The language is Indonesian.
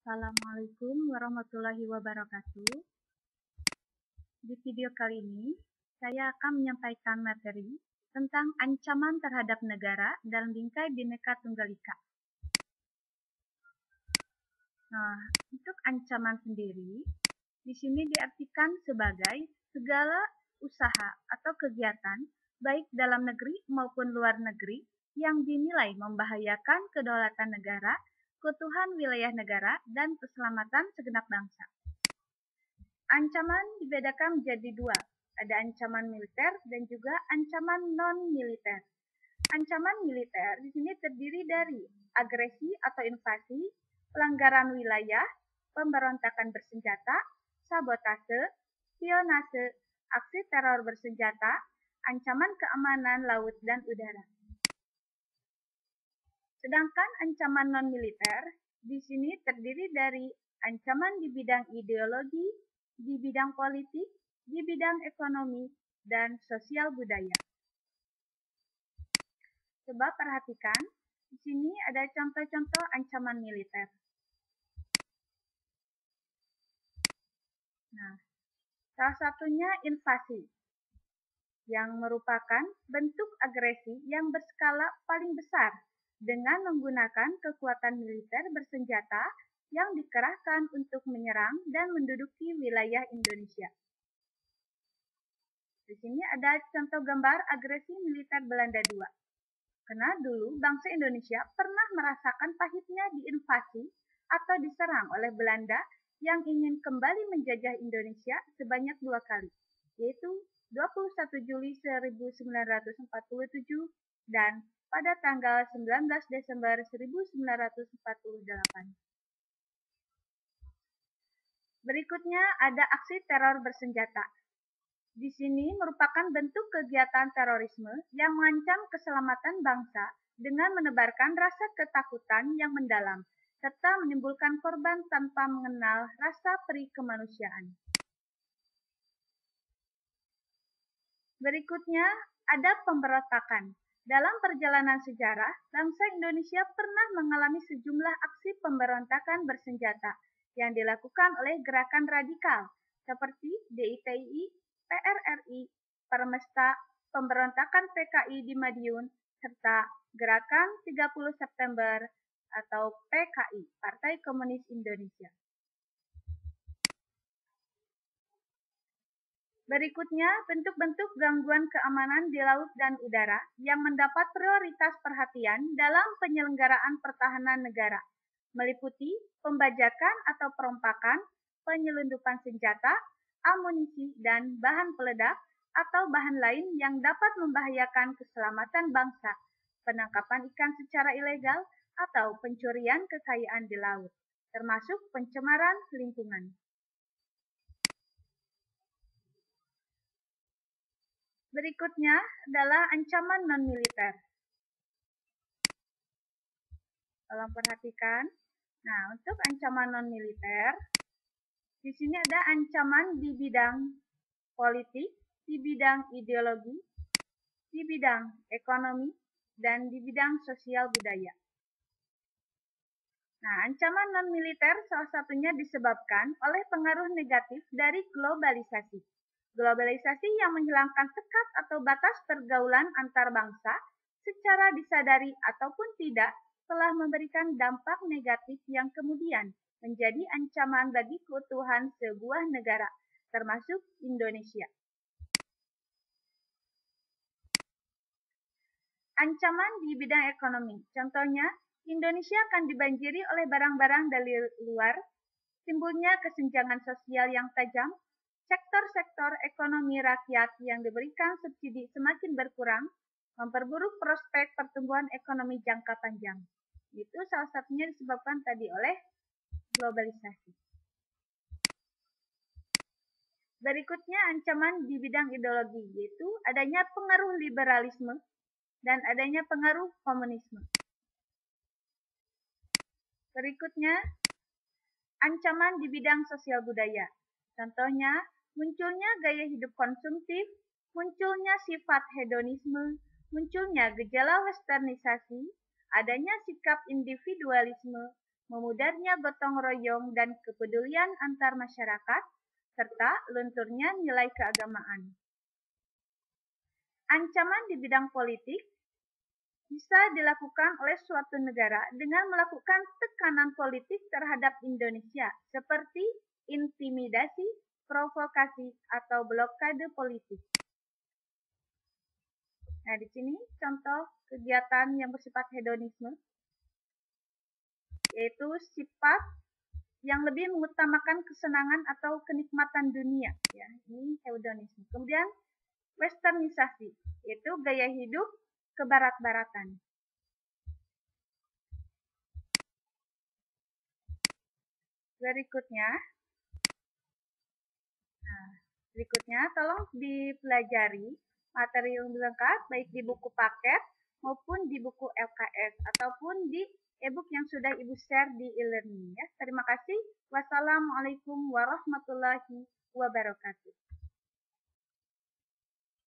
Assalamualaikum warahmatullahi wabarakatuh. Di video kali ini, saya akan menyampaikan materi tentang ancaman terhadap negara dalam bingkai Bhinneka Tunggal Ika. Nah, untuk ancaman sendiri, di sini diartikan sebagai segala usaha atau kegiatan, baik dalam negeri maupun luar negeri, yang dinilai membahayakan kedaulatan negara, keutuhan wilayah negara, dan keselamatan segenap bangsa. Ancaman dibedakan menjadi dua, ada ancaman militer dan juga ancaman non-militer. Ancaman militer di sini terdiri dari agresi atau invasi, pelanggaran wilayah, pemberontakan bersenjata, sabotase, spionase, aksi teror bersenjata, ancaman keamanan laut dan udara. Sedangkan ancaman non-militer di sini terdiri dari ancaman di bidang ideologi, di bidang politik, di bidang ekonomi, dan sosial budaya. Coba perhatikan, di sini ada contoh-contoh ancaman militer. Nah, salah satunya invasi, yang merupakan bentuk agresi yang berskala paling besar dengan menggunakan kekuatan militer bersenjata yang dikerahkan untuk menyerang dan menduduki wilayah Indonesia. Di sini ada contoh gambar agresi militer Belanda II. Karena dulu bangsa Indonesia pernah merasakan pahitnya diinvasi atau diserang oleh Belanda yang ingin kembali menjajah Indonesia sebanyak 2 kali, yaitu 21 Juli 1947 dan pada tanggal 19 Desember 1948. Berikutnya ada aksi teror bersenjata. Di sini merupakan bentuk kegiatan terorisme yang mengancam keselamatan bangsa dengan menebarkan rasa ketakutan yang mendalam, serta menimbulkan korban tanpa mengenal rasa peri kemanusiaan. Berikutnya ada pemberontakan. Dalam perjalanan sejarah, bangsa Indonesia pernah mengalami sejumlah aksi pemberontakan bersenjata yang dilakukan oleh gerakan radikal seperti DITI, PRRI, Permesta, pemberontakan PKI di Madiun, serta gerakan 30 September atau PKI, Partai Komunis Indonesia. Berikutnya, bentuk-bentuk gangguan keamanan di laut dan udara yang mendapat prioritas perhatian dalam penyelenggaraan pertahanan negara, meliputi pembajakan atau perompakan, penyelundupan senjata, amunisi, dan bahan peledak atau bahan lain yang dapat membahayakan keselamatan bangsa, penangkapan ikan secara ilegal, atau pencurian kekayaan di laut, termasuk pencemaran lingkungan. Berikutnya adalah ancaman non-militer. Tolong perhatikan. Nah, untuk ancaman non-militer, di sini ada ancaman di bidang politik, di bidang ideologi, di bidang ekonomi, dan di bidang sosial budaya. Nah, ancaman non-militer salah satunya disebabkan oleh pengaruh negatif dari globalisasi. Globalisasi yang menghilangkan sekat atau batas pergaulan antar bangsa secara disadari ataupun tidak telah memberikan dampak negatif yang kemudian menjadi ancaman bagi keutuhan sebuah negara, termasuk Indonesia. Ancaman di bidang ekonomi, contohnya Indonesia akan dibanjiri oleh barang-barang dari luar, timbulnya kesenjangan sosial yang tajam, sektor-sektor ekonomi rakyat yang diberikan subsidi semakin berkurang, memperburuk prospek pertumbuhan ekonomi jangka panjang. Itu salah satunya disebabkan tadi oleh globalisasi. Berikutnya ancaman di bidang ideologi, yaitu adanya pengaruh liberalisme dan adanya pengaruh komunisme. Berikutnya, ancaman di bidang sosial budaya. Contohnya, munculnya gaya hidup konsumtif, munculnya sifat hedonisme, munculnya gejala westernisasi, adanya sikap individualisme, memudarnya gotong royong dan kepedulian antar masyarakat, serta lunturnya nilai keagamaan. Ancaman di bidang politik bisa dilakukan oleh suatu negara dengan melakukan tekanan politik terhadap Indonesia, seperti intimidasi, provokasi, atau blokade politik. Nah, di sini contoh kegiatan yang bersifat hedonisme, yaitu sifat yang lebih mengutamakan kesenangan atau kenikmatan dunia. Ya, ini hedonisme. Kemudian westernisasi, yaitu gaya hidup kebarat-baratan. Berikutnya, tolong dipelajari materi yang lengkap baik di buku paket maupun di buku LKS ataupun di e-book yang sudah Ibu share di e-learning ya. Terima kasih. Wassalamualaikum warahmatullahi wabarakatuh.